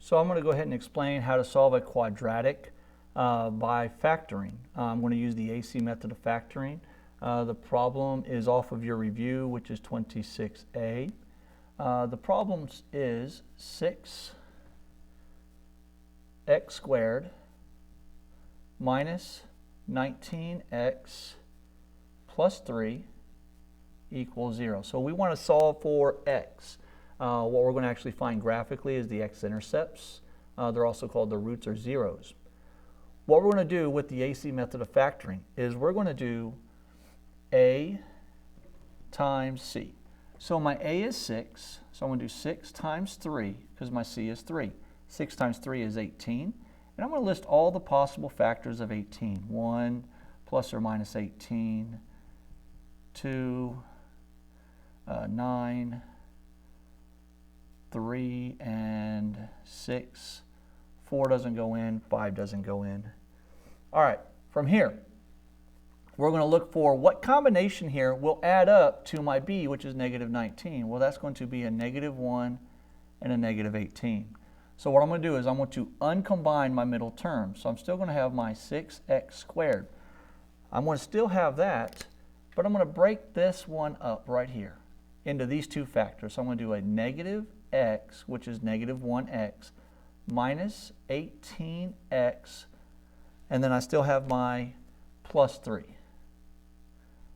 So I'm going to go ahead and explain how to solve a quadratic by factoring. I'm going to use the AC method of factoring. The problem is off of your review, which is 26A. The problem is 6x squared minus 19x plus 3 equals 0. So we want to solve for x. What we're going to actually find graphically is the x-intercepts. They're also called the roots or zeros. What we're going to do with the AC method of factoring is we're going to do a times c. So my a is 6, so I'm going to do 6 times 3 because my c is 3. 6 times 3 is 18. And I'm going to list all the possible factors of 18. 1 plus or minus 18, 2, 9, 3, and 6. 4 doesn't go in, 5 doesn't go in. All right, from here, we're going to look for what combination here will add up to my b, which is negative 19. Well, that's going to be a negative 1 and a negative 18. So what I'm going to do is I'm going to uncombine my middle term. So I'm still going to have my 6x squared. I'm going to still have that, but I'm going to break this one up right here into these two factors. So I'm going to do a negative x, which is negative 1x, minus 18x, and then I still have my plus 3.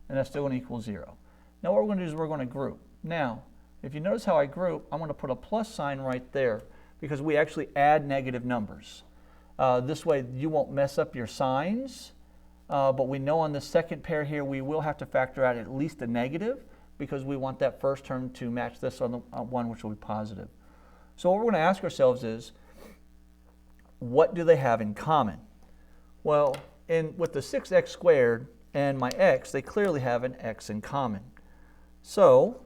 And that's still going to equal 0. Now what we're going to do is we're going to group. Now, if you notice how I group, I'm going to put a plus sign right there because we actually add negative numbers. This way you won't mess up your signs, but we know on the second pair here we will have to factor out at least a negative because we want that first term to match this on the one, which will be positive. So what we're going to ask ourselves is, what do they have in common? Well, with the 6x squared and my x, they clearly have an x in common. So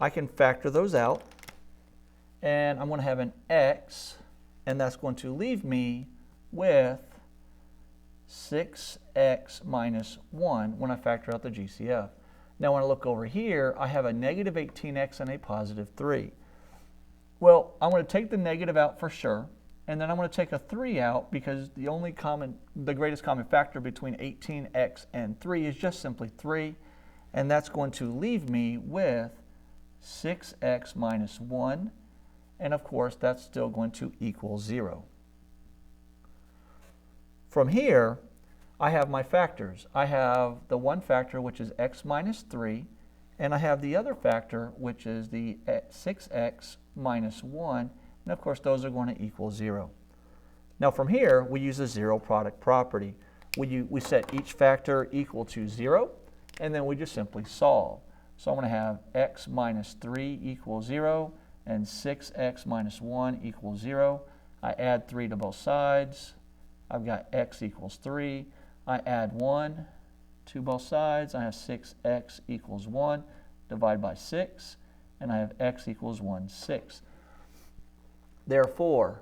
I can factor those out, and I'm going to have an x, and that's going to leave me with 6x minus 1 when I factor out the GCF. Now when I look over here, I have a negative 18x and a positive 3. Well, I'm going to take the negative out for sure, and then I'm going to take a 3 out because the greatest common factor between 18x and 3 is just simply 3, and that's going to leave me with 6x minus 1, and of course that's still going to equal 0. From here, I have my factors. I have the one factor, which is x minus 3, and I have the other factor, which is the 6x minus 1, and of course those are going to equal 0. Now from here, we use a zero product property. We set each factor equal to 0, and then we just simply solve. So I'm going to have x minus 3 equals 0, and 6x minus 1 equals 0. I add 3 to both sides. I've got x equals 3. I add 1 to both sides. I have 6x equals 1. Divide by 6. And I have x equals 1, 6. Therefore,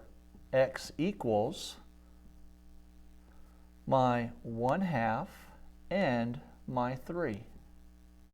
x equals my 1/2 and my 3.